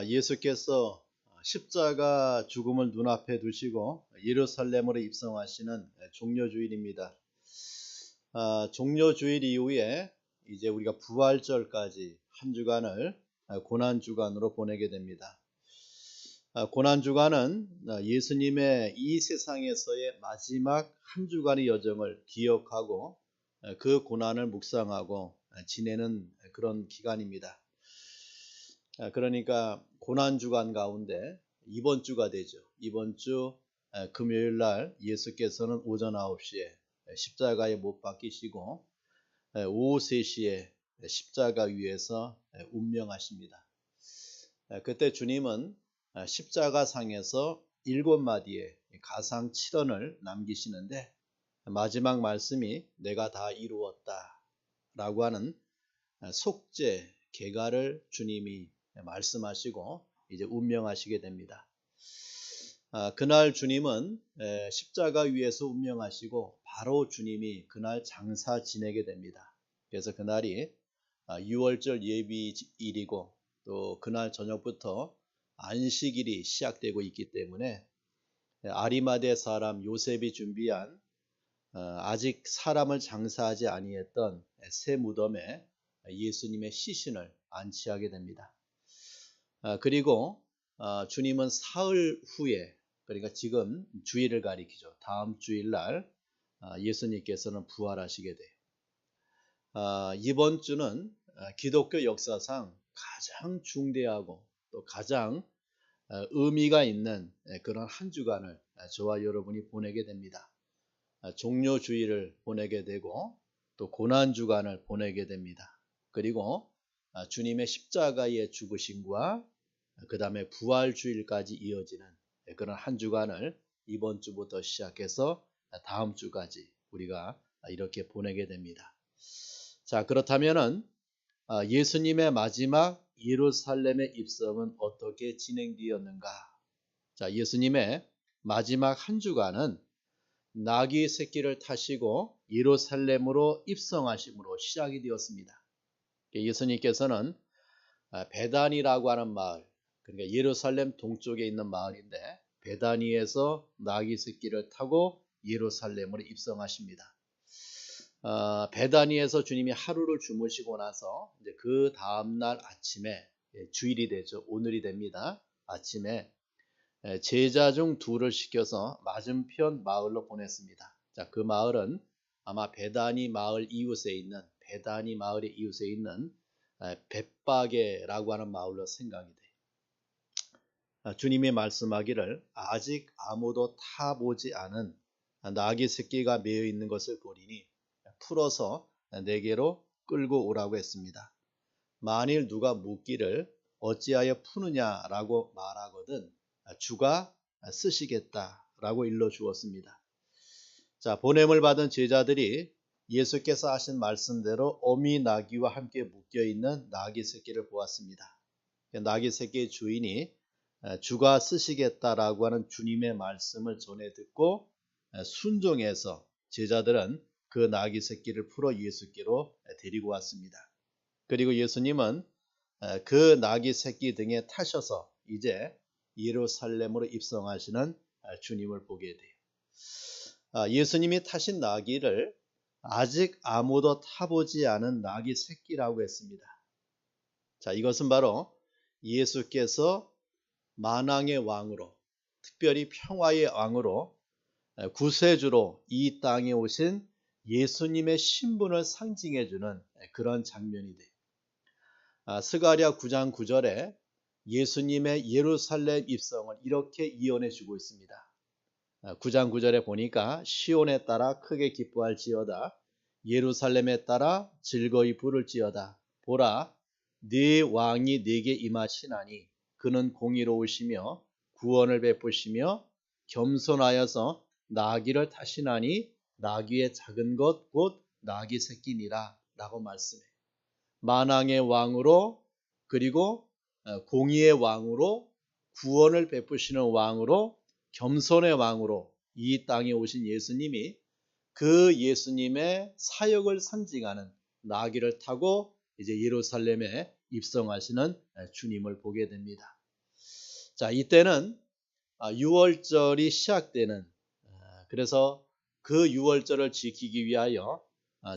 예수께서 십자가 죽음을 눈앞에 두시고 예루살렘으로 입성하시는 종료주일입니다. 종료주일 이후에 이제 우리가 부활절까지 한 주간을 고난주간으로 보내게 됩니다. 고난주간은 예수님의 이 세상에서의 마지막 한 주간의 여정을 기억하고 그 고난을 묵상하고 지내는 그런 기간입니다. 그러니까 고난주간 가운데 이번 주가 되죠. 이번 주 금요일 날 예수께서는 오전 9시에 십자가에 못 박히시고 오후 3시에 십자가 위에서 운명하십니다. 그때 주님은 십자가상에서 7마디의 가상 7언을 남기시는데 마지막 말씀이 내가 다 이루었다 라고 하는 속죄, 계가를 주님이 말씀하시고 이제 운명하시게 됩니다. 그날 주님은 십자가 위에서 운명하시고 바로 주님이 그날 장사 지내게 됩니다. 그래서 그날이 유월절 예비일이고 또 그날 저녁부터 안식일이 시작되고 있기 때문에 아리마대 사람 요셉이 준비한 아직 사람을 장사하지 아니했던 새 무덤에 예수님의 시신을 안치하게 됩니다. 그리고 주님은 사흘 후에, 그러니까 지금 주일을 가리키죠. 다음 주일날 예수님께서는 부활하시게 돼요. 이번 주는 기독교 역사상 가장 중대하고 또 가장 의미가 있는 그런 한 주간을 저와 여러분이 보내게 됩니다. 종료주일을 보내게 되고 또 고난주간을 보내게 됩니다. 그리고 주님의 십자가의 죽으심과 그 다음에 부활주일까지 이어지는 그런 한 주간을 이번 주부터 시작해서 다음 주까지 우리가 이렇게 보내게 됩니다. 자, 그렇다면은 예수님의 마지막 예루살렘의 입성은 어떻게 진행되었는가? 자, 예수님의 마지막 한 주간은 나귀 새끼를 타시고 예루살렘으로 입성하심으로 시작이 되었습니다. 예수님께서는 베다니라고 하는 마을, 그러니까 예루살렘 동쪽에 있는 마을인데 베다니에서 나귀 새끼를 타고 예루살렘으로 입성하십니다. 베다니에서 주님이 하루를 주무시고 나서 이제 그 다음날 아침에 주일이 되죠. 오늘이 됩니다. 아침에 제자 중 둘을 시켜서 맞은편 마을로 보냈습니다. 자, 그 마을은 아마 베다니 마을의 이웃에 있는 벳바게라고 하는 마을로 생각이 돼요. 주님이 말씀하기를 아직 아무도 타보지 않은 나귀 새끼가 매여 있는 것을 보리니 풀어서 내게로 끌고 오라고 했습니다. 만일 누가 묻기를 어찌하여 푸느냐라고 말하거든 주가 쓰시겠다라고 일러주었습니다. 자, 보냄을 받은 제자들이 예수께서 하신 말씀대로 어미 나귀와 함께 묶여있는 나귀 새끼를 보았습니다. 나귀 새끼의 주인이 주가 쓰시겠다라고 하는 주님의 말씀을 전해 듣고 순종해서 제자들은 그 나귀 새끼를 풀어 예수께로 데리고 왔습니다. 그리고 예수님은 그 나귀 새끼 등에 타셔서 이제 예루살렘으로 입성하시는 주님을 보게 돼요. 예수님이 타신 나귀를 아직 아무도 타보지 않은 나귀 새끼라고 했습니다. 자, 이것은 바로 예수께서 만왕의 왕으로, 특별히 평화의 왕으로 구세주로 이 땅에 오신 예수님의 신분을 상징해주는 그런 장면이 돼요. 스가랴 9장 9절에 예수님의 예루살렘 입성을 이렇게 이언해 주고 있습니다. 9장 9절에 보니까 시온에 따라 크게 기뻐할지어다 예루살렘에 따라 즐거이 부를지어다 보라 네 왕이 네게 임하시나니 그는 공의로우시며 구원을 베푸시며 겸손하여서 나귀를 타시나니 나귀의 작은 것 곧 나귀 새끼니라 라고 말씀해요. 만왕의 왕으로 그리고 공의의 왕으로 구원을 베푸시는 왕으로 겸손의 왕으로 이 땅에 오신 예수님이 그 예수님의 사역을 상징하는 나귀를 타고 이제 예루살렘에 입성하시는 주님을 보게 됩니다. 자, 이때는 유월절이 시작되는, 그래서 그 유월절을 지키기 위하여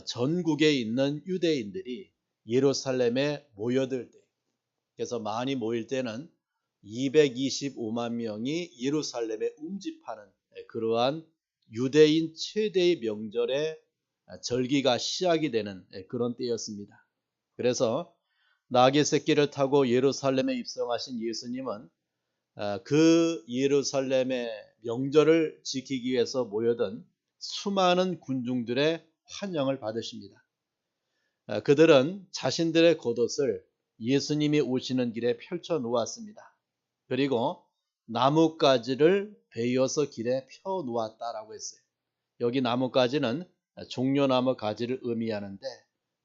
전국에 있는 유대인들이 예루살렘에 모여들 때, 그래서 많이 모일 때는 225만 명이 예루살렘에 응집하는 그러한 유대인 최대의 명절의 절기가 시작이 되는 그런 때였습니다. 그래서 나귀 새끼를 타고 예루살렘에 입성하신 예수님은 그 예루살렘의 명절을 지키기 위해서 모여든 수많은 군중들의 환영을 받으십니다. 그들은 자신들의 겉옷을 예수님이 오시는 길에 펼쳐 놓았습니다. 그리고 나뭇가지를 베어서 길에 펴 놓았다라고 했어요. 여기 나뭇가지는 종려나무 가지를 의미하는데,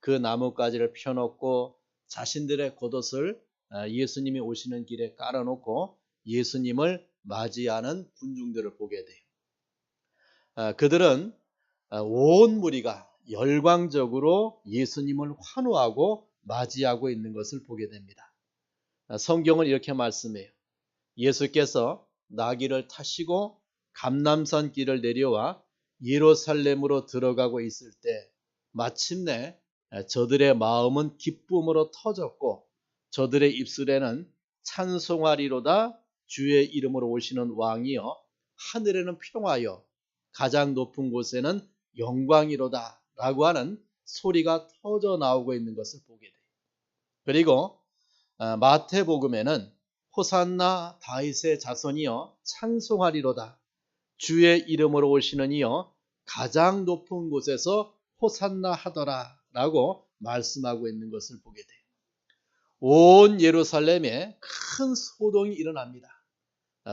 그 나뭇가지를 펴놓고 자신들의 겉옷을 예수님이 오시는 길에 깔아놓고 예수님을 맞이하는 군중들을 보게 돼요. 그들은 온 무리가 열광적으로 예수님을 환호하고 맞이하고 있는 것을 보게 됩니다. 성경은 이렇게 말씀해요. 예수께서 나귀를 타시고 감람산 길을 내려와 예루살렘으로 들어가고 있을 때 마침내 저들의 마음은 기쁨으로 터졌고 저들의 입술에는 찬송하리로다 주의 이름으로 오시는 왕이여 하늘에는 평화여 가장 높은 곳에는 영광이로다 라고 하는 소리가 터져 나오고 있는 것을 보게 돼요. 그리고 마태복음에는 호산나 다윗의 자손이여 찬송하리로다 주의 이름으로 오시는 이여 가장 높은 곳에서 호산나 하더라 라고 말씀하고 있는 것을 보게 돼요. 온 예루살렘에 큰 소동이 일어납니다.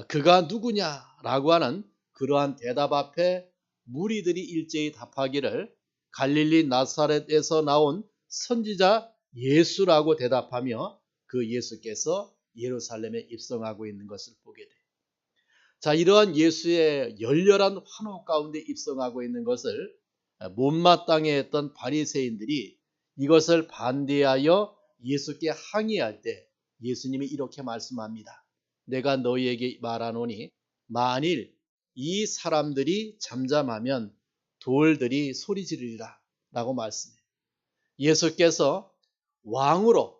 그가 누구냐라고 하는 그러한 대답 앞에 무리들이 일제히 답하기를 갈릴리 나사렛에서 나온 선지자 예수라고 대답하며 그 예수께서 예루살렘에 입성하고 있는 것을 보게 돼요. 자, 이러한 예수의 열렬한 환호 가운데 입성하고 있는 것을 못마땅해 했던 바리새인들이 이것을 반대하여 예수께 항의할 때 예수님이 이렇게 말씀합니다. 내가 너희에게 말하노니 만일 이 사람들이 잠잠하면 돌들이 소리 지르리라 라고 말씀해요. 예수께서 왕으로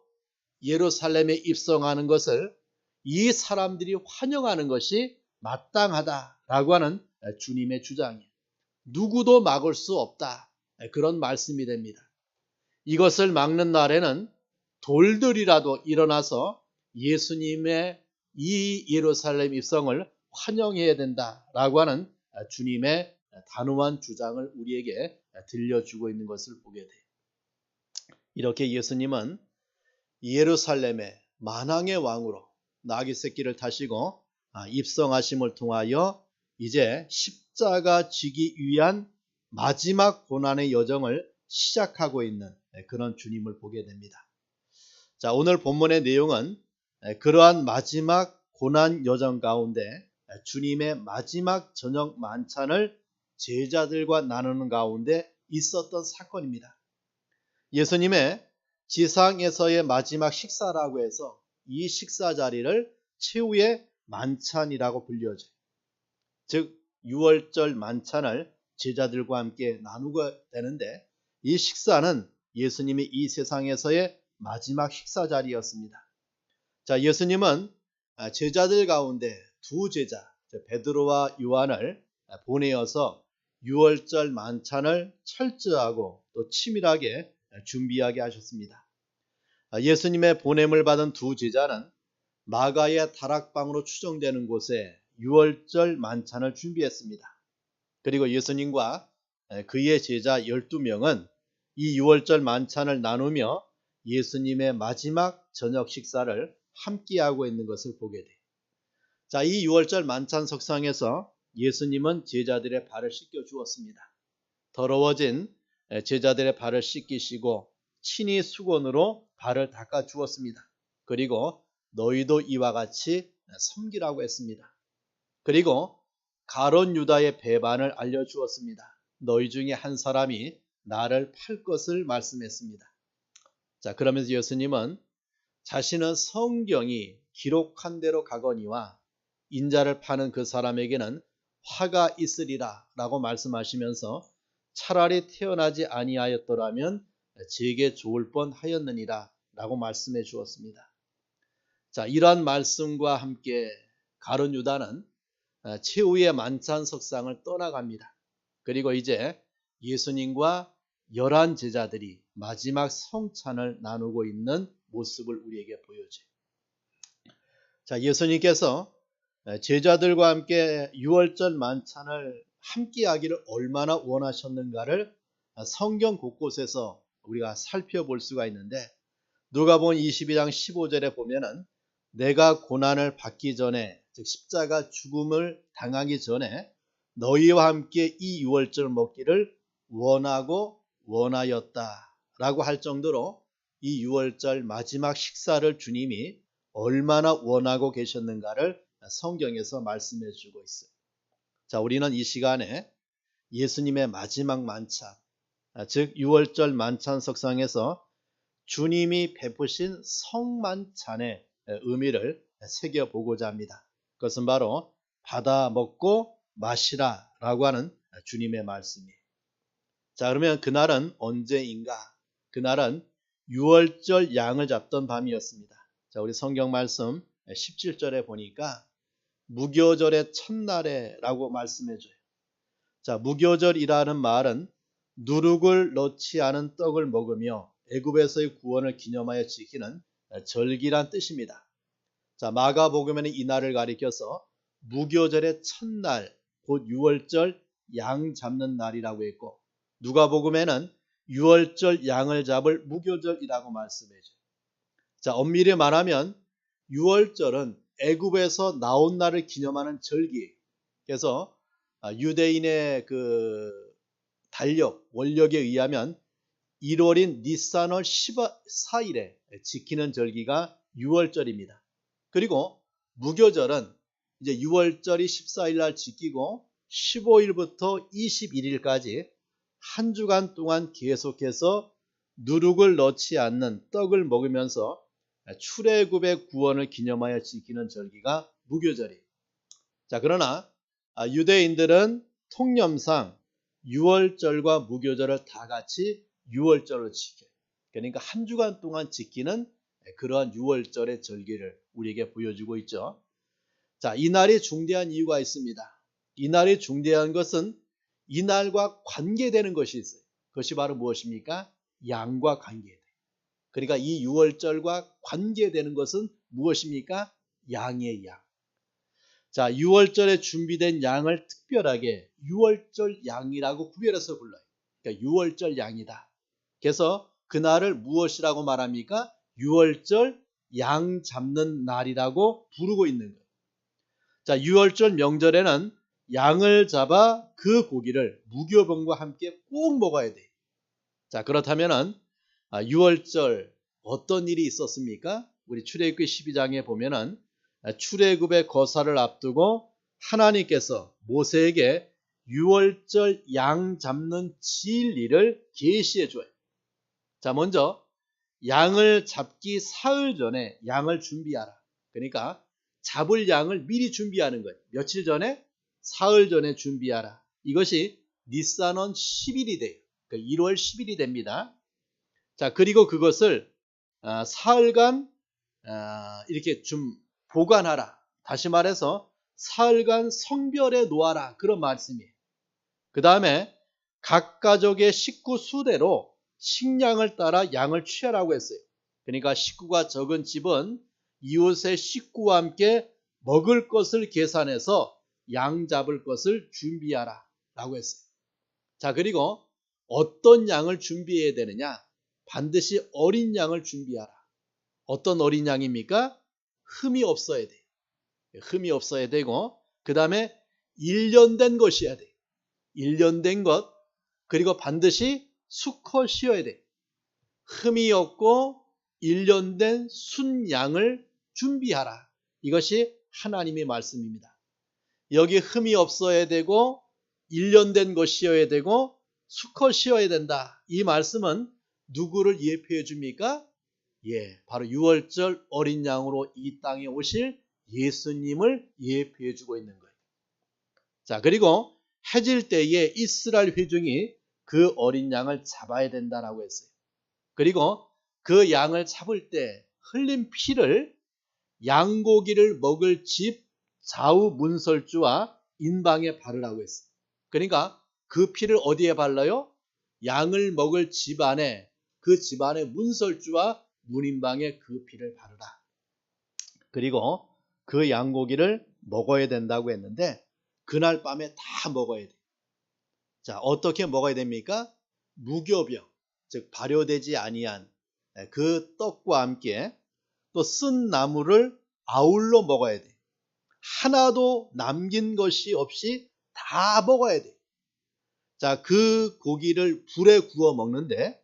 예루살렘에 입성하는 것을 이 사람들이 환영하는 것이 마땅하다라고 하는 주님의 주장이에요. 누구도 막을 수 없다, 그런 말씀이 됩니다. 이것을 막는 날에는 돌들이라도 일어나서 예수님의 이 예루살렘 입성을 환영해야 된다라고 하는 주님의 단호한 주장을 우리에게 들려주고 있는 것을 보게 돼요. 이렇게 예수님은 예루살렘의 만왕의 왕으로 나귀 새끼를 타시고 입성하심을 통하여 이제 십자가 지기 위한 마지막 고난의 여정을 시작하고 있는 그런 주님을 보게 됩니다. 자, 오늘 본문의 내용은 그러한 마지막 고난 여정 가운데 주님의 마지막 저녁 만찬을 제자들과 나누는 가운데 있었던 사건입니다. 예수님의 지상에서의 마지막 식사라고 해서 이 식사 자리를 최후의 만찬이라고 불려져요. 즉 유월절 만찬을 제자들과 함께 나누게 되는데, 이 식사는 예수님이 이 세상에서의 마지막 식사 자리였습니다. 자, 예수님은 제자들 가운데 두 제자 베드로와 요한을 보내어서 유월절 만찬을 철저하고 또 치밀하게 준비하게 하셨습니다. 예수님의 보냄을 받은 두 제자는 마가의 다락방으로 추정되는 곳에 유월절 만찬을 준비했습니다. 그리고 예수님과 그의 제자 12명은 이 유월절 만찬을 나누며 예수님의 마지막 저녁 식사를 함께하고 있는 것을 보게 돼요. 자, 이 유월절 만찬 석상에서 예수님은 제자들의 발을 씻겨 주었습니다. 더러워진 제자들의 발을 씻기시고 친히 수건으로 발을 닦아 주었습니다. 그리고 너희도 이와 같이 섬기라고 했습니다. 그리고 가룟 유다의 배반을 알려주었습니다. 너희 중에 한 사람이 나를 팔 것을 말씀했습니다. 자, 그러면서 예수님은 자신은 성경이 기록한 대로 가거니와 인자를 파는 그 사람에게는 화가 있으리라 라고 말씀하시면서 차라리 태어나지 아니하였더라면 제게 좋을 뻔하였느니라 라고 말씀해 주었습니다. 자, 이러한 말씀과 함께 가룟 유다는 최후의 만찬 석상을 떠나갑니다. 그리고 이제 예수님과 11 제자들이 마지막 성찬을 나누고 있는 모습을 우리에게 보여줘요. 자, 예수님께서 제자들과 함께 유월절 만찬을 함께 하기를 얼마나 원하셨는가를 성경 곳곳에서 우리가 살펴볼 수가 있는데, 누가복음 22장 15절에 보면은 내가 고난을 받기 전에, 즉 십자가 죽음을 당하기 전에 너희와 함께 이 유월절 먹기를 원하였다 라고 할 정도로 이 유월절 마지막 식사를 주님이 얼마나 원하고 계셨는가를 성경에서 말씀해 주고 있어요. 자, 우리는 이 시간에 예수님의 마지막 만찬, 즉 유월절 만찬 석상에서 주님이 베푸신 성만찬의 의미를 새겨보고자 합니다. 그것은 바로 받아 먹고 마시라 라고 하는 주님의 말씀이에요. 자, 그러면 그날은 언제인가? 그날은 유월절 양을 잡던 밤이었습니다. 자, 우리 성경 말씀 17절에 보니까 무교절의 첫날에 라고 말씀해줘요. 자, 무교절이라는 말은 누룩을 넣지 않은 떡을 먹으며 애굽에서의 구원을 기념하여 지키는 절기란 뜻입니다. 자, 마가복음에는 이 날을 가리켜서 무교절의 첫날, 곧 유월절 양 잡는 날이라고 했고, 누가복음에는 유월절 양을 잡을 무교절이라고 말씀해줘요. 자, 엄밀히 말하면 유월절은 애굽에서 나온 날을 기념하는 절기. 그래서 유대인의 그 달력, 원력에 의하면 1월인 니산월 14일에 지키는 절기가 유월절입니다. 그리고 무교절은 이제 유월절이 14일 날 지키고 15일부터 21일까지 한 주간 동안 계속해서 누룩을 넣지 않는 떡을 먹으면서 출애굽의 구원을 기념하여 지키는 절기가 무교절이에요. 자, 그러나 유대인들은 통념상 유월절과 무교절을 다 같이 유월절로 지켜요. 그러니까 한 주간 동안 지키는 그러한 유월절의 절기를 우리에게 보여주고 있죠. 자, 이 날이 중대한 이유가 있습니다. 이 날이 중대한 것은 이 날과 관계되는 것이 있어요. 그것이 바로 무엇입니까? 양과 관계돼요. 그러니까 이 유월절과 관계되는 것은 무엇입니까? 양의 양. 자, 유월절에 준비된 양을 특별하게 유월절 양이라고 구별해서 불러요. 그러니까 유월절 양이다. 그래서 그날을 무엇이라고 말합니까? 유월절 양 잡는 날이라고 부르고 있는 거예요. 자, 유월절 명절에는 양을 잡아 그 고기를 무교병과 함께 꼭 먹어야 돼요. 자, 그렇다면은 유월절 어떤 일이 있었습니까? 우리 출애굽기 12장에 보면은 출애굽의 거사를 앞두고 하나님께서 모세에게 유월절 양 잡는 진리를 계시해 줘요. 자, 먼저 양을 잡기 사흘 전에 양을 준비하라. 그러니까 잡을 양을 미리 준비하는 거예요. 며칠 전에? 사흘 전에 준비하라. 이것이 니산원 10일이 돼요. 그러니까 1월 10일이 됩니다. 자, 그리고 그것을 사흘간 이렇게 좀 보관하라. 다시 말해서 사흘간 성별에 놓아라. 그런 말씀이에요. 그 다음에 각 가족의 식구 수대로 식량을 따라 양을 취하라고 했어요. 그러니까 식구가 적은 집은 이웃의 식구와 함께 먹을 것을 계산해서 양 잡을 것을 준비하라 라고 했어요. 자, 그리고 어떤 양을 준비해야 되느냐? 반드시 어린 양을 준비하라. 어떤 어린 양입니까? 흠이 없어야 돼요. 흠이 없어야 되고, 그 다음에 1년 된 것이어야 돼요. 1년 된 것, 그리고 반드시 수컷이어야 돼요. 흠이 없고 1년 된 순양을 준비하라. 이것이 하나님의 말씀입니다. 여기 흠이 없어야 되고 1년 된 것이어야 되고 수컷이어야 된다. 이 말씀은 누구를 예표해 줍니까? 바로 유월절 어린 양으로 이 땅에 오실 예수님을 예표해 주고 있는 거예요. 자, 그리고 해질 때에 이스라엘 회중이 그 어린 양을 잡아야 된다라고 했어요. 그리고 그 양을 잡을 때 흘린 피를 양고기를 먹을 집 좌우 문설주와 인방에 바르라고 했어요. 그러니까 그 피를 어디에 발라요? 양을 먹을 집안에, 그 집안의 문설주와 문인방에 그 피를 바르라. 그리고 그 양고기를 먹어야 된다고 했는데 그날 밤에 다 먹어야 돼요. 자, 어떻게 먹어야 됩니까? 무교병, 즉 발효되지 아니한 그 떡과 함께 또 쓴 나물을 아울러 먹어야 돼요. 하나도 남긴 것이 없이 다 먹어야 돼요. 자, 그 고기를 불에 구워 먹는데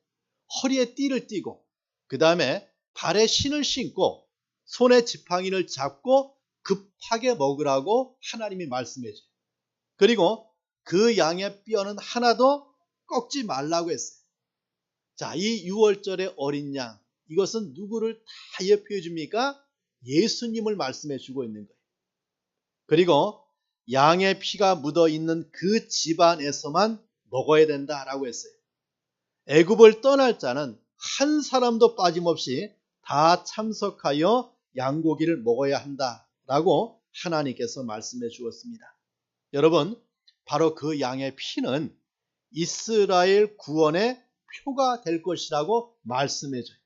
허리에 띠를 띠고 그 다음에 발에 신을 신고 손에 지팡이를 잡고 급하게 먹으라고 하나님이 말씀해 줘요. 그리고 그 양의 뼈는 하나도 꺾지 말라고 했어요. 자, 이 유월절의 어린 양, 이것은 누구를 다 예표해 줍니까? 예수님을 말씀해 주고 있는 거예요. 그리고 양의 피가 묻어 있는 그 집안에서만 먹어야 된다라고 했어요. 애굽을 떠날 자는 한 사람도 빠짐없이 다 참석하여 양고기를 먹어야 한다라고 하나님께서 말씀해 주었습니다. 여러분, 바로 그 양의 피는 이스라엘 구원의 표가 될 것이라고 말씀해 줘요.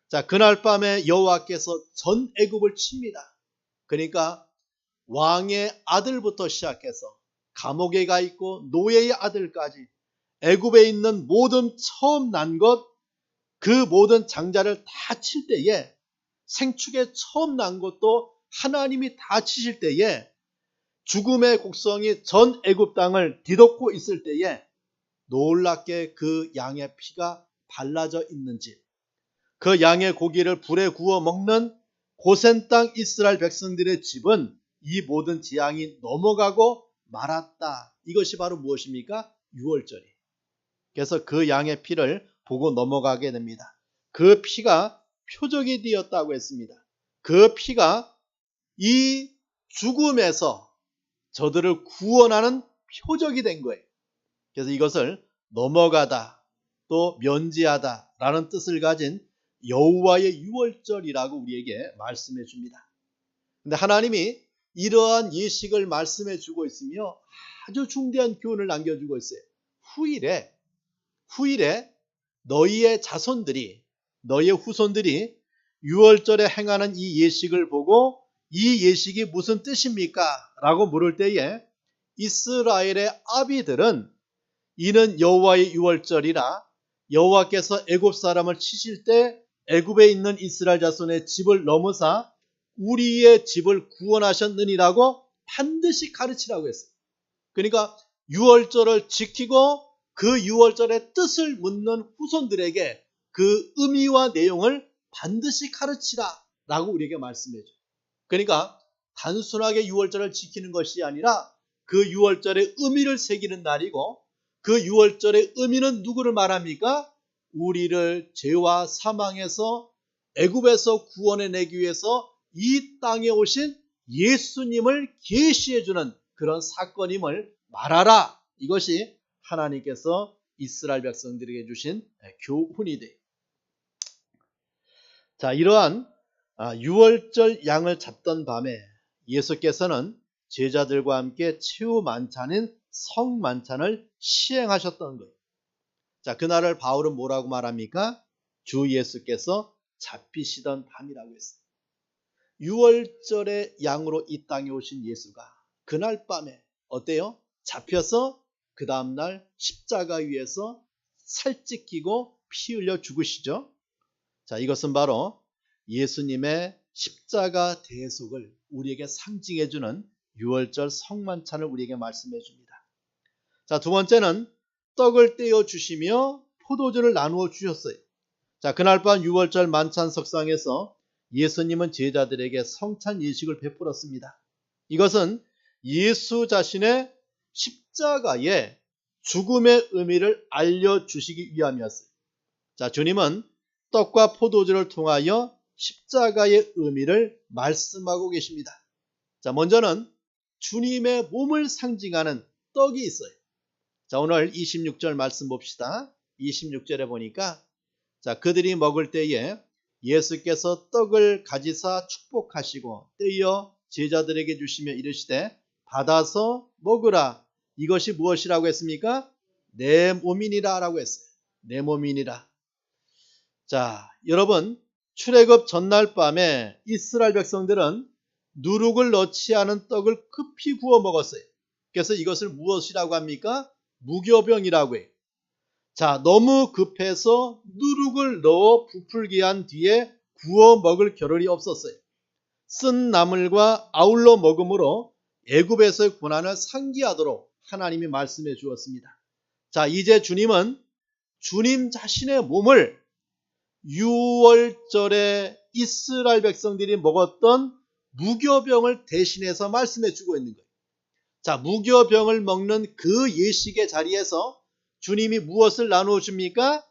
자, 그날 밤에 여호와께서 전 애굽을 칩니다. 그러니까 왕의 아들부터 시작해서 감옥에 가 있고 노예의 아들까지 애굽에 있는 모든 처음 난 것, 그 모든 장자를 다 칠 때에, 생축에 처음 난 것도 하나님이 다 치실 때에 죽음의 곡성이 전 애굽 땅을 뒤덮고 있을 때에 놀랍게 그 양의 피가 발라져 있는지, 그 양의 고기를 불에 구워 먹는 고센 땅 이스라엘 백성들의 집은 이 모든 재앙이 넘어가고 말았다. 이것이 바로 무엇입니까? 유월절이. 그래서 그 양의 피를 보고 넘어가게 됩니다. 그 피가 표적이 되었다고 했습니다. 그 피가 이 죽음에서 저들을 구원하는 표적이 된 거예요. 그래서 이것을 넘어가다, 또 면제하다 라는 뜻을 가진 여호와의 유월절이라고 우리에게 말씀해 줍니다. 근데 하나님이 이러한 예식을 말씀해 주고 있으며 아주 중대한 교훈을 남겨주고 있어요. 후일에 너희의 자손들이, 너희의 후손들이 유월절에 행하는 이 예식을 보고 이 예식이 무슨 뜻입니까? 라고 물을 때에 이스라엘의 아비들은 이는 여호와의 유월절이라, 여호와께서 애굽 사람을 치실 때 애굽에 있는 이스라엘 자손의 집을 넘어사 우리의 집을 구원하셨느니라고 반드시 가르치라고 했어요. 그러니까 유월절을 지키고 그 유월절의 뜻을 묻는 후손들에게 그 의미와 내용을 반드시 가르치라 라고 우리에게 말씀해 줘요. 그러니까 단순하게 유월절을 지키는 것이 아니라 그 유월절의 의미를 새기는 날이고, 그 유월절의 의미는 누구를 말합니까? 우리를 죄와 사망에서 애굽에서 구원해내기 위해서 이 땅에 오신 예수님을 계시해주는 그런 사건임을 말하라. 이것이 하나님께서 이스라엘 백성들에게 주신 교훈이 돼요. 자, 이러한 유월절 양을 잡던 밤에 예수께서는 제자들과 함께 최후 만찬인 성만찬을 시행하셨던 거예요. 자, 그날을 바울은 뭐라고 말합니까? 주 예수께서 잡히시던 밤이라고 했어요. 유월절의 양으로 이 땅에 오신 예수가 그날 밤에 어때요? 잡혀서 그 다음날 십자가 위에서 살찢기고 피 흘려 죽으시죠. 자, 이것은 바로 예수님의 십자가 대속을 우리에게 상징해주는 유월절 성만찬을 우리에게 말씀해 줍니다. 자, 두 번째는 떡을 떼어 주시며 포도주를 나누어 주셨어요. 자, 그날 밤 유월절 만찬 석상에서 예수님은 제자들에게 성찬 예식을 베풀었습니다. 이것은 예수 자신의 십자가의 죽음의 의미를 알려주시기 위함이었어요. 자, 주님은 떡과 포도주를 통하여 십자가의 의미를 말씀하고 계십니다. 자, 먼저는 주님의 몸을 상징하는 떡이 있어요. 자, 오늘 26절 말씀 봅시다. 26절에 보니까 자, 그들이 먹을 때에 예수께서 떡을 가지사 축복하시고 떼어 제자들에게 주시며 이르시되 받아서 먹으라. 이것이 무엇이라고 했습니까? 내 몸이니라 라고 했어요. 내 몸이니라. 자, 여러분, 출애굽 전날 밤에 이스라엘 백성들은 누룩을 넣지 않은 떡을 급히 구워 먹었어요. 그래서 이것을 무엇이라고 합니까? 무교병이라고 해요. 자, 너무 급해서 누룩을 넣어 부풀게 한 뒤에 구워 먹을 겨를이 없었어요. 쓴 나물과 아울러 먹음으로 애굽에서의 고난을 상기하도록 하나님이 말씀해 주었습니다. 자, 이제 주님은 주님 자신의 몸을 6월절에 이스라엘 백성들이 먹었던 무교병을 대신해서 말씀해 주고 있는 거예요. 자, 무교병을 먹는 그 예식의 자리에서 주님이 무엇을 나누어 줍니까?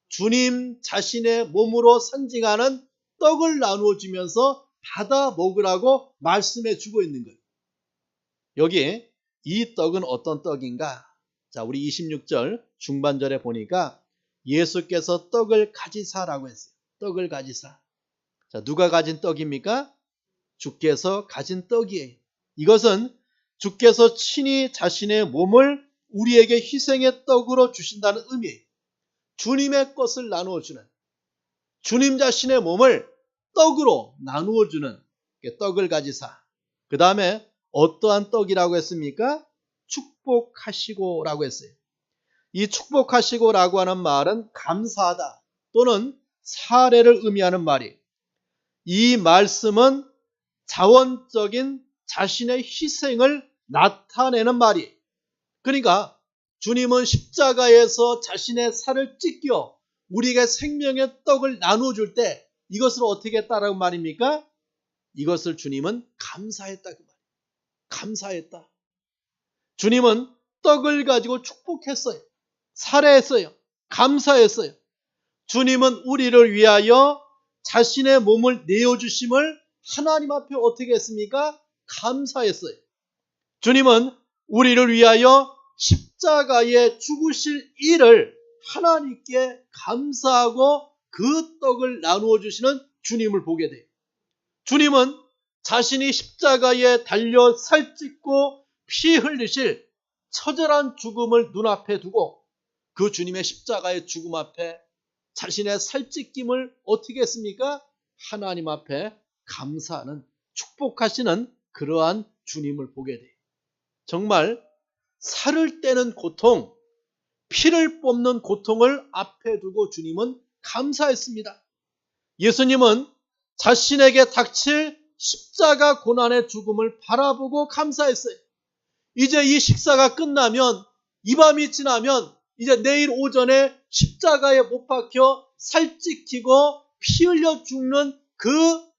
주님 자신의 몸으로 상징하는 떡을 나누어 주면서 받아 먹으라고 말씀해 주고 있는 거예요. 여기 이 떡은 어떤 떡인가? 자, 우리 26절 중반절에 보니까 예수께서 떡을 가지사라고 했어요. 떡을 가지사. 자, 누가 가진 떡입니까? 주께서 가진 떡이에요. 이것은 주께서 친히 자신의 몸을 우리에게 희생의 떡으로 주신다는 의미예요. 주님의 것을 나누어 주는, 주님 자신의 몸을 떡으로 나누어 주는 떡을 가지사. 그 다음에 어떠한 떡이라고 했습니까? 축복하시고라고 했어요. 이 축복하시고라고 하는 말은 감사하다 또는 사례를 의미하는 말이에요. 이 말씀은 자원적인 자신의 희생을 나타내는 말이에요. 그러니까 주님은 십자가에서 자신의 살을 찢겨 우리에게 생명의 떡을 나누어 줄 때 이것을 어떻게 했다라고 말입니까? 이것을 주님은 감사했다 그 말이에요. 감사했다. 주님은 떡을 가지고 축복했어요. 살해했어요. 감사했어요. 주님은 우리를 위하여 자신의 몸을 내어주심을 하나님 앞에 어떻게 했습니까? 감사했어요. 주님은 우리를 위하여 십자가에 죽으실 일을 하나님께 감사하고 그 떡을 나누어 주시는 주님을 보게 돼요. 주님은 자신이 십자가에 달려 살찢고 피 흘리실 처절한 죽음을 눈앞에 두고 그 주님의 십자가의 죽음 앞에 자신의 살찢김을 어떻게 했습니까? 하나님 앞에 감사하는, 축복하시는 그러한 주님을 보게 돼요. 정말 살을 떼는 고통, 피를 뽑는 고통을 앞에 두고 주님은 감사했습니다. 예수님은 자신에게 닥칠 십자가 고난의 죽음을 바라보고 감사했어요. 이제 이 식사가 끝나면, 이 밤이 지나면 이제 내일 오전에 십자가에 못 박혀 살찌키고 피 흘려 죽는 그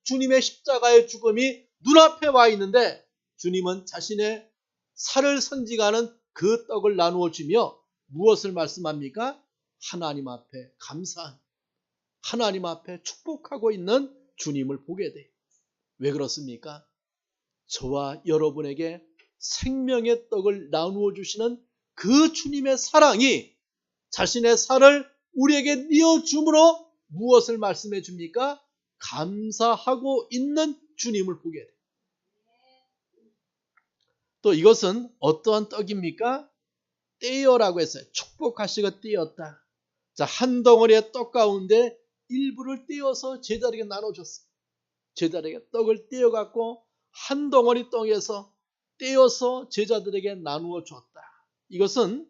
주님의 십자가의 죽음이 눈앞에 와 있는데 주님은 자신의 살을 상징하는 그 떡을 나누어 주며 무엇을 말씀합니까? 하나님 앞에 감사한, 하나님 앞에 축복하고 있는 주님을 보게 돼요. 왜 그렇습니까? 저와 여러분에게 생명의 떡을 나누어 주시는 그 주님의 사랑이 자신의 살을 우리에게 내어줌으로 무엇을 말씀해 줍니까? 감사하고 있는 주님을 보게 돼요. 또 이것은 어떠한 떡입니까? 떼어라고 했어요. 축복하시고 떼었다. 자, 한 덩어리의 떡 가운데 일부를 떼어서 제자들에게 나눠줬어요. 제자들에게 떡을 떼어갖고 한 덩어리 떡에서 떼어서 제자들에게 나누어 줬다. 이것은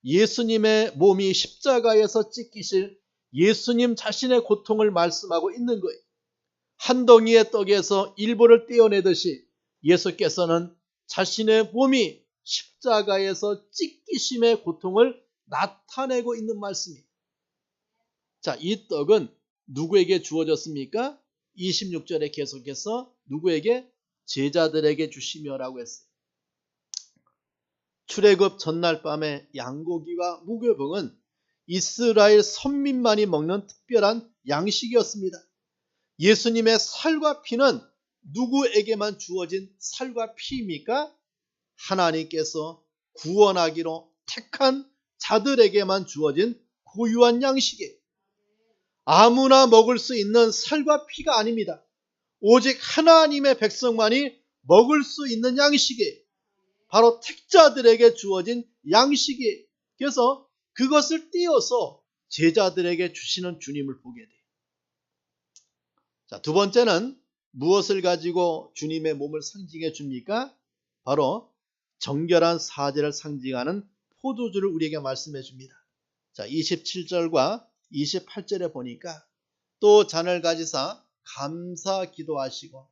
예수님의 몸이 십자가에서 찢기실 예수님 자신의 고통을 말씀하고 있는 거예요. 한 덩이의 떡에서 일부를 떼어내듯이 예수께서는 자신의 몸이 십자가에서 찢기심의 고통을 나타내고 있는 말씀이에요. 자, 이 떡은 누구에게 주어졌습니까? 26절에 계속해서 누구에게? 제자들에게 주시며라고 했어요. 출애굽 전날 밤에 양고기와 무교병은 이스라엘 선민만이 먹는 특별한 양식이었습니다. 예수님의 살과 피는 누구에게만 주어진 살과 피입니까? 하나님께서 구원하기로 택한 자들에게만 주어진 고유한 양식이에요. 아무나 먹을 수 있는 살과 피가 아닙니다. 오직 하나님의 백성만이 먹을 수 있는 양식이에요. 바로 택자들에게 주어진 양식이에요. 그래서 그것을 띄어서 제자들에게 주시는 주님을 보게 돼요. 자, 두 번째는 무엇을 가지고 주님의 몸을 상징해 줍니까? 바로 정결한 사제를 상징하는 포도주를 우리에게 말씀해 줍니다. 자, 27절과 28절에 보니까 또 잔을 가지사 감사 기도하시고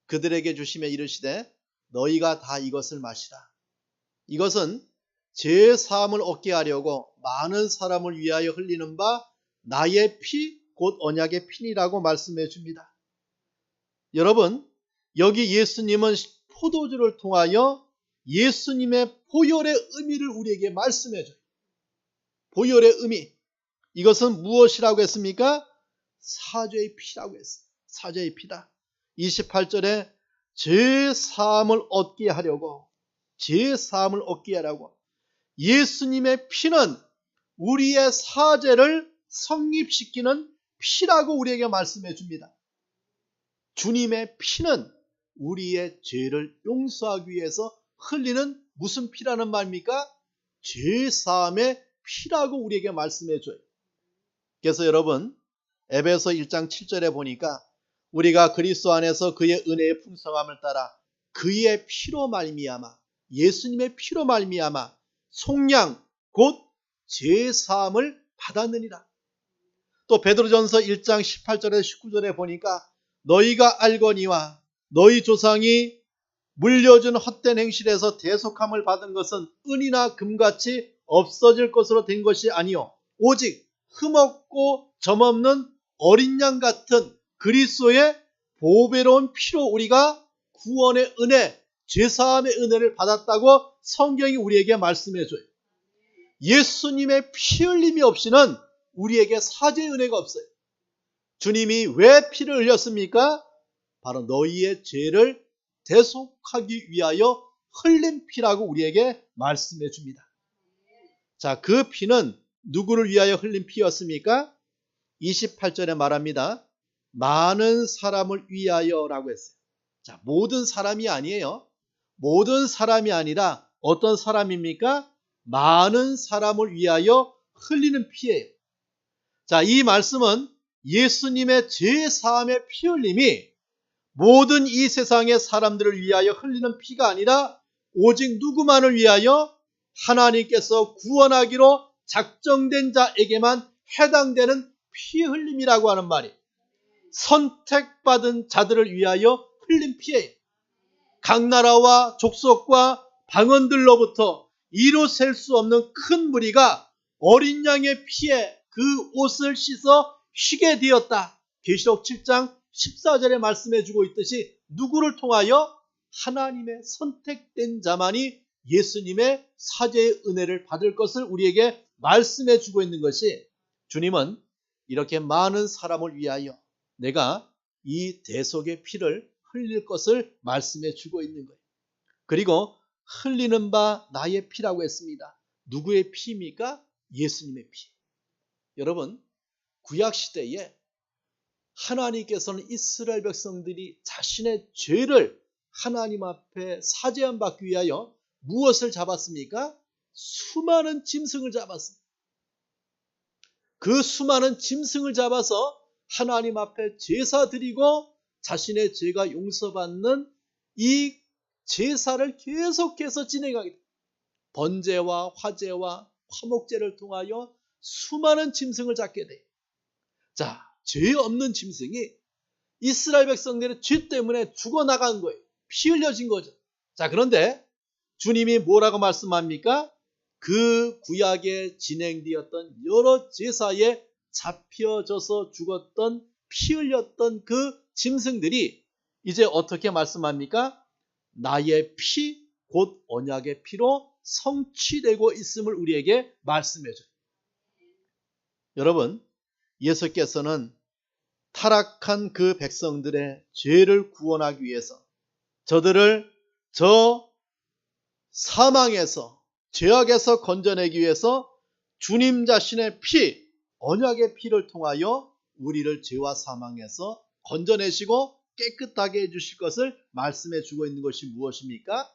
그들에게 주시며 이르시되 너희가 다 이것을 마시라. 이것은 죄 사함을 얻게 하려고 많은 사람을 위하여 흘리는 바 나의 피 곧 언약의 피니라고 말씀해 줍니다. 여러분, 여기 예수님은 포도주를 통하여 예수님의 보혈의 의미를 우리에게 말씀해 줘요. 보혈의 의미. 이것은 무엇이라고 했습니까? 사죄의 피라고 했어요. 사죄의 피다. 28절에 죄 사함을 얻게 하려고, 죄 사함을 얻게 하라고. 예수님의 피는 우리의 사죄를 성립시키는 피라고 우리에게 말씀해 줍니다. 주님의 피는 우리의 죄를 용서하기 위해서 흘리는 무슨 피라는 말입니까? 죄 사함의 피라고 우리에게 말씀해 줘요. 그래서 여러분, 에베소 1장 7절에 보니까 우리가 그리스도 안에서 그의 은혜의 풍성함을 따라 그의 피로 말미암아, 예수님의 피로 말미암아 속량 곧 죄 사함을 받았느니라. 또 베드로전서 1장 18절에 19절에 보니까 너희가 알거니와 너희 조상이 물려준 헛된 행실에서 대속함을 받은 것은 은이나 금같이 없어질 것으로 된 것이 아니요 오직 흠없고 점없는 어린 양 같은 그리스도의 보배로운 피로 우리가 구원의 은혜, 죄사함의 은혜를 받았다고 성경이 우리에게 말씀해 줘요. 예수님의 피 흘림이 없이는 우리에게 사죄의 은혜가 없어요. 주님이 왜 피를 흘렸습니까? 바로 너희의 죄를 대속하기 위하여 흘린 피라고 우리에게 말씀해 줍니다. 자, 그 피는 누구를 위하여 흘린 피였습니까? 28절에 말합니다. 많은 사람을 위하여라고 했어요. 자, 모든 사람이 아니에요. 모든 사람이 아니라 어떤 사람입니까? 많은 사람을 위하여 흘리는 피예요. 자, 이 말씀은 예수님의 죄 사함의 피 흘림이 모든 이 세상의 사람들을 위하여 흘리는 피가 아니라 오직 누구만을 위하여 하나님께서 구원하기로 작정된 자에게만 해당되는 피 흘림이라고 하는 말이에요. 선택받은 자들을 위하여 흘린 피예요. 각 나라와 족속과 방언들로부터 이루 셀 수 없는 큰 무리가 어린 양의 피에 그 옷을 씻어 쉬게 되었다. 계시록 7장 14절에 말씀해 주고 있듯이 누구를 통하여? 하나님의 선택된 자만이 예수님의 사죄의 은혜를 받을 것을 우리에게 말씀해 주고 있는 것이 주님은 이렇게 많은 사람을 위하여 내가 이 대속의 피를 흘릴 것을 말씀해 주고 있는 거예요. 그리고 흘리는 바 나의 피라고 했습니다. 누구의 피입니까? 예수님의 피. 여러분, 구약시대에 하나님께서는 이스라엘 백성들이 자신의 죄를 하나님 앞에 사죄함 받기 위하여 무엇을 잡았습니까? 수많은 짐승을 잡았습니다. 그 수많은 짐승을 잡아서 하나님 앞에 제사 드리고 자신의 죄가 용서받는 이 제사를 계속해서 진행하게 됩니다. 번제와 화제와 화목제를 통하여 수많은 짐승을 잡게 돼요. 자, 죄 없는 짐승이 이스라엘 백성들의 죄 때문에 죽어나간 거예요. 피 흘려진 거죠. 자, 그런데 주님이 뭐라고 말씀합니까? 그 구약에 진행되었던 여러 제사에 잡혀져서 죽었던 피 흘렸던 그 짐승들이 이제 어떻게 말씀합니까? 나의 피, 곧 언약의 피로 성취되고 있음을 우리에게 말씀해 줘요. 여러분, 예수께서는 타락한 그 백성들의 죄를 구원하기 위해서 저들을 저 사망에서, 죄악에서 건져내기 위해서 주님 자신의 피, 언약의 피를 통하여 우리를 죄와 사망에서 건져내시고 깨끗하게 해주실 것을 말씀해 주고 있는 것이 무엇입니까?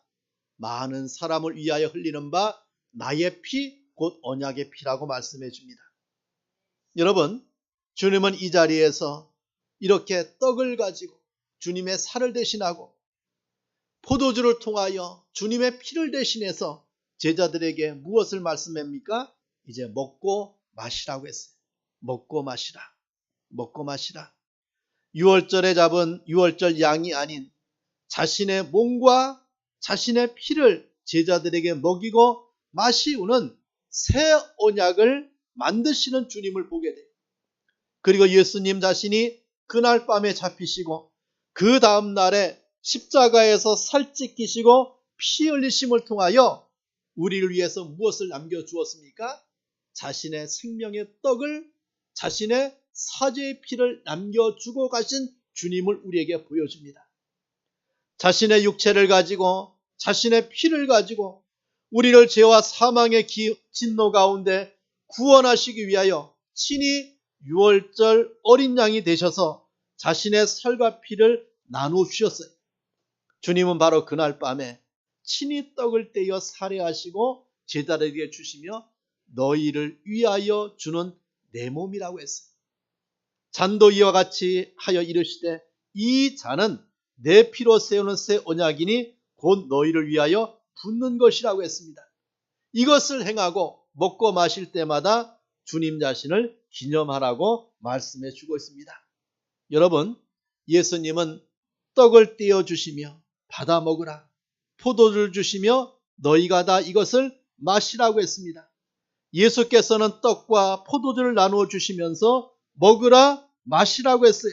많은 사람을 위하여 흘리는 바 나의 피, 곧 언약의 피라고 말씀해 줍니다. 여러분, 주님은 이 자리에서 이렇게 떡을 가지고 주님의 살을 대신하고 포도주를 통하여 주님의 피를 대신해서 제자들에게 무엇을 말씀합니까? 이제 먹고 마시라고 했어요. 먹고 마시라. 먹고 마시라. 유월절에 잡은 유월절 양이 아닌 자신의 몸과 자신의 피를 제자들에게 먹이고 마시우는 새 언약을 만드시는 주님을 보게 돼요. 그리고 예수님 자신이 그날 밤에 잡히시고 그 다음 날에 십자가에서 살 찢기시고 피 흘리심을 통하여 우리를 위해서 무엇을 남겨주었습니까? 자신의 생명의 떡을, 자신의 사죄의 피를 남겨주고 가신 주님을 우리에게 보여줍니다. 자신의 육체를 가지고 자신의 피를 가지고 우리를 죄와 사망의 진노 가운데 구원하시기 위하여 친히 유월절 어린 양이 되셔서 자신의 살과 피를 나누어 주셨어요. 주님은 바로 그날 밤에 친히 떡을 떼어 살해하시고 제자들에게 주시며 너희를 위하여 주는 내 몸이라고 했어요. 잔도 이와 같이 하여 이르시되 이 잔은 내 피로 세우는 새 언약이니 곧 너희를 위하여 붓는 것이라고 했습니다. 이것을 행하고 먹고 마실 때마다 주님 자신을 기념하라고 말씀해 주고 있습니다. 여러분, 예수님은 떡을 떼어 주시며 받아 먹으라, 포도주를 주시며 너희가 다 이것을 마시라고 했습니다. 예수께서는 떡과 포도주를 나누어 주시면서 먹으라, 마시라고 했어요.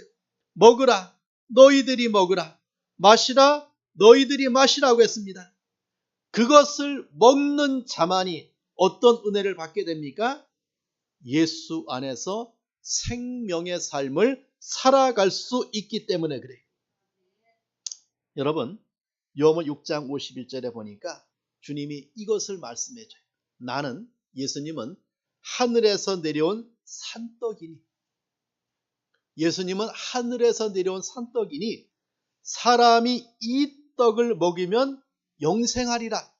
먹으라, 너희들이 먹으라, 마시라, 너희들이 마시라고 했습니다. 그것을 먹는 자만이 어떤 은혜를 받게 됩니까? 예수 안에서 생명의 삶을 살아갈 수 있기 때문에 그래요. 여러분, 요한복음 6장 51절에 보니까 주님이 이것을 말씀해 줘요. 나는, 예수님은 하늘에서 내려온 산떡이니, 예수님은 하늘에서 내려온 산떡이니 사람이 이 떡을 먹으면 영생하리라.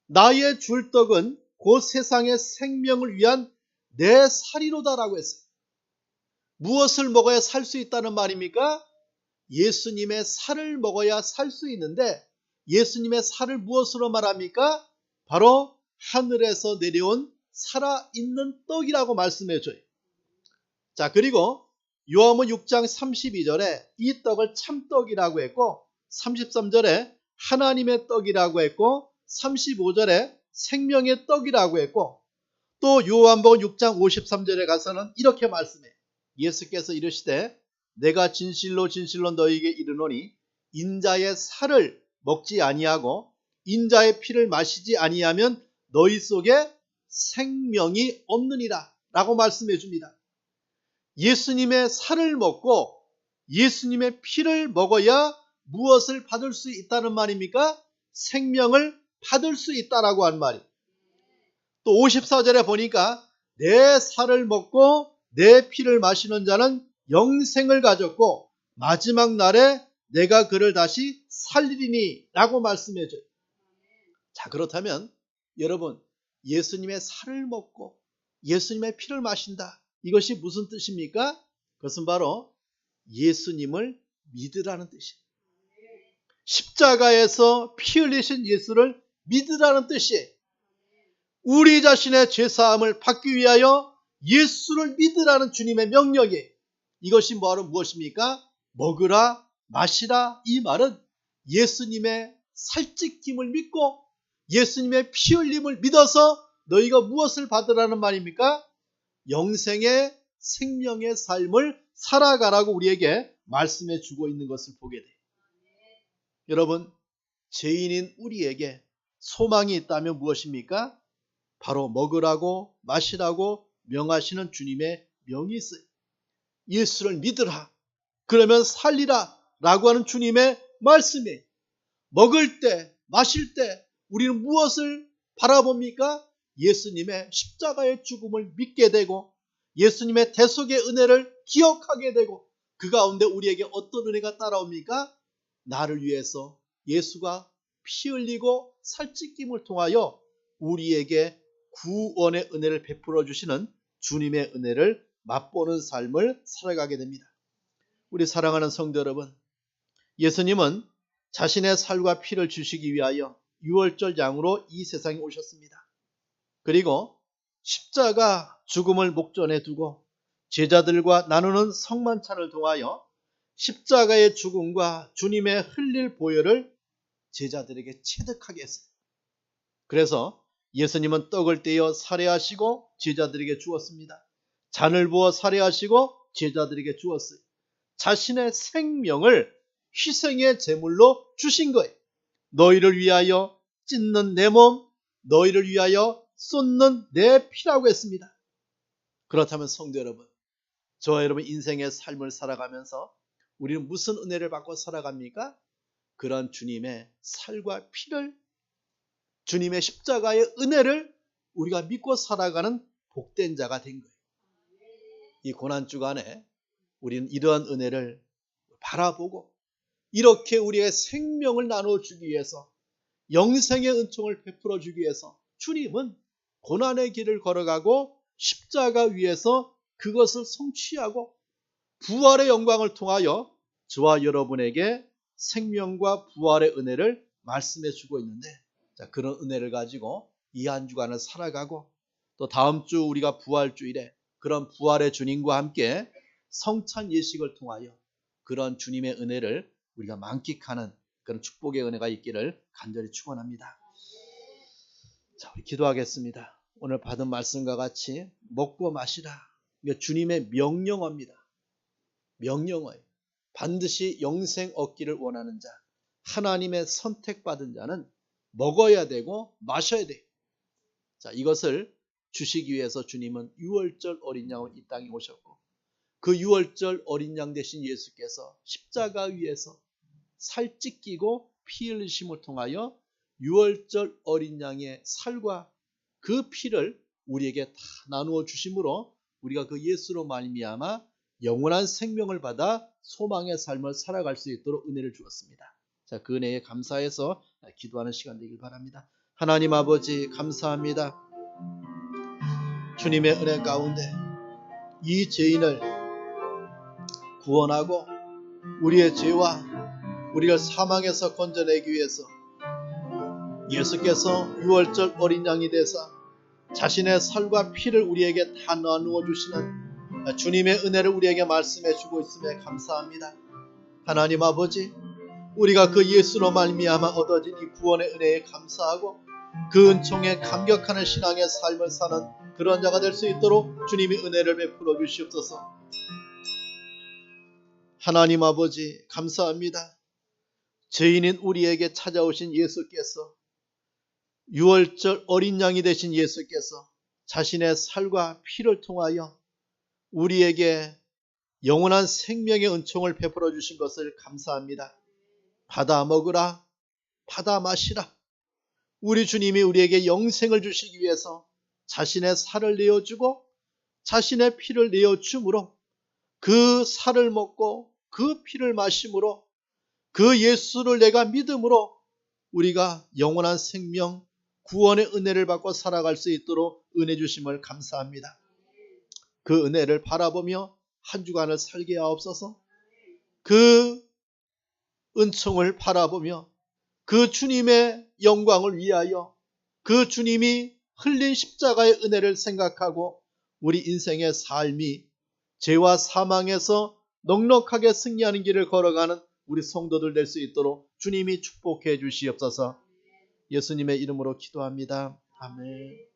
나의 줄 떡은 곧 세상의 생명을 위한 내 살이로다라고 했어요. 무엇을 먹어야 살 수 있다는 말입니까? 예수님의 살을 먹어야 살 수 있는데 예수님의 살을 무엇으로 말합니까? 바로 하늘에서 내려온 살아있는 떡이라고 말씀해 줘요. 자, 그리고 요한복음 6장 32절에 이 떡을 참떡이라고 했고 33절에 하나님의 떡이라고 했고 35절에 생명의 떡이라고 했고 또 요한복음 6장 53절에 가서는 이렇게 말씀해요. 예수께서 이르시되 내가 진실로 진실로 너희에게 이르노니 인자의 살을 먹지 아니하고 인자의 피를 마시지 아니하면 너희 속에 생명이 없느니라 라고 말씀해 줍니다. 예수님의 살을 먹고 예수님의 피를 먹어야 무엇을 받을 수 있다는 말입니까? 생명을 받을 수 있다라고 한 말이에요. 또 54절에 보니까 내 살을 먹고 내 피를 마시는 자는 영생을 가졌고 마지막 날에 내가 그를 다시 살리리니 라고 말씀해 줘요. 자, 그렇다면 여러분, 예수님의 살을 먹고 예수님의 피를 마신다. 이것이 무슨 뜻입니까? 그것은 바로 예수님을 믿으라는 뜻이에요. 십자가에서 피 흘리신 예수를 믿으라는 뜻이에요. 우리 자신의 죄사함을 받기 위하여 예수를 믿으라는 주님의 명령이에요. 이것이 바로 무엇입니까? 먹으라, 마시라. 이 말은 예수님의 살찌김을 믿고 예수님의 피 흘림을 믿어서 너희가 무엇을 받으라는 말입니까? 영생의 생명의 삶을 살아가라고 우리에게 말씀해 주고 있는 것을 보게 돼요. 여러분, 죄인인 우리에게 소망이 있다면 무엇입니까? 바로 먹으라고 마시라고 명하시는 주님의 명이 있어요. 예수를 믿으라. 그러면 살리라. 라고 하는 주님의 말씀이에요. 먹을 때, 마실 때 우리는 무엇을 바라봅니까? 예수님의 십자가의 죽음을 믿게 되고 예수님의 대속의 은혜를 기억하게 되고 그 가운데 우리에게 어떤 은혜가 따라옵니까? 나를 위해서 예수가 피 흘리고 살찢김을 통하여 우리에게 구원의 은혜를 베풀어 주시는 주님의 은혜를 맛보는 삶을 살아가게 됩니다. 우리 사랑하는 성도 여러분, 예수님은 자신의 살과 피를 주시기 위하여 유월절 양으로 이 세상에 오셨습니다. 그리고 십자가 죽음을 목전에 두고 제자들과 나누는 성만찬을 통하여 십자가의 죽음과 주님의 흘릴 보혈을 제자들에게 체득하게 했어요. 그래서 예수님은 떡을 떼어 살해하시고 제자들에게 주었습니다. 잔을 부어 살해하시고 제자들에게 주었어요. 자신의 생명을 희생의 제물로 주신 거예요. 너희를 위하여 찢는 내 몸, 너희를 위하여 쏟는 내 피라고 했습니다. 그렇다면 성도 여러분, 저와 여러분 인생의 삶을 살아가면서 우리는 무슨 은혜를 받고 살아갑니까? 그런 주님의 살과 피를, 주님의 십자가의 은혜를 우리가 믿고 살아가는 복된 자가 된 거예요. 이 고난주간에 우리는 이러한 은혜를 바라보고 이렇게 우리의 생명을 나눠주기 위해서 영생의 은총을 베풀어 주기 위해서 주님은 고난의 길을 걸어가고 십자가 위에서 그것을 성취하고 부활의 영광을 통하여 저와 여러분에게 생명과 부활의 은혜를 말씀해 주고 있는데, 그런 은혜를 가지고 이 한 주간을 살아가고 또 다음 주 우리가 부활주일에 그런 부활의 주님과 함께 성찬 예식을 통하여 그런 주님의 은혜를 우리가 만끽하는 그런 축복의 은혜가 있기를 간절히 축원합니다. 자, 우리 기도하겠습니다. 오늘 받은 말씀과 같이 먹고 마시라. 이게 주님의 명령어입니다. 명령어예요. 반드시 영생 얻기를 원하는 자, 하나님의 선택받은 자는 먹어야 되고 마셔야 돼요. 자, 이것을 주시기 위해서 주님은 유월절 어린 양으로 이 땅에 오셨고 그 유월절 어린 양 되신 예수께서 십자가 위에서 살 찢기고 피 흘리심을 통하여 유월절 어린 양의 살과 그 피를 우리에게 다 나누어 주심으로 우리가 그 예수로 말미암아 영원한 생명을 받아 소망의 삶을 살아갈 수 있도록 은혜를 주었습니다. 자, 그 은혜에 감사해서 기도하는 시간 되길 바랍니다. 하나님 아버지 감사합니다. 주님의 은혜 가운데 이 죄인을 구원하고 우리의 죄와 우리를 사망에서 건져내기 위해서 예수께서 유월절 어린 양이 되사 자신의 살과 피를 우리에게 다 나누어 주시는 주님의 은혜를 우리에게 말씀해 주고 있음에 감사합니다. 하나님 아버지, 우리가 그 예수로 말미암아 얻어진 이 구원의 은혜에 감사하고 그 은총에 감격하는 신앙의 삶을 사는 그런 자가 될 수 있도록 주님이 은혜를 베풀어 주시옵소서. 하나님 아버지 감사합니다. 죄인인 우리에게 찾아오신 예수께서 유월절 어린 양이 되신 예수께서 자신의 살과 피를 통하여 우리에게 영원한 생명의 은총을 베풀어 주신 것을 감사합니다. 받아 먹으라, 받아 마시라. 우리 주님이 우리에게 영생을 주시기 위해서 자신의 살을 내어주고 자신의 피를 내어줌으로 그 살을 먹고 그 피를 마심으로 그 예수를 내가 믿음으로 우리가 영원한 생명, 구원의 은혜를 받고 살아갈 수 있도록 은혜 주심을 감사합니다. 그 은혜를 바라보며 한 주간을 살게 하옵소서. 그 은총을 바라보며 그 주님의 영광을 위하여 그 주님이 흘린 십자가의 은혜를 생각하고 우리 인생의 삶이 죄와 사망에서 넉넉하게 승리하는 길을 걸어가는 우리 성도들 될 수 있도록 주님이 축복해 주시옵소서. 예수님의 이름으로 기도합니다. 아멘.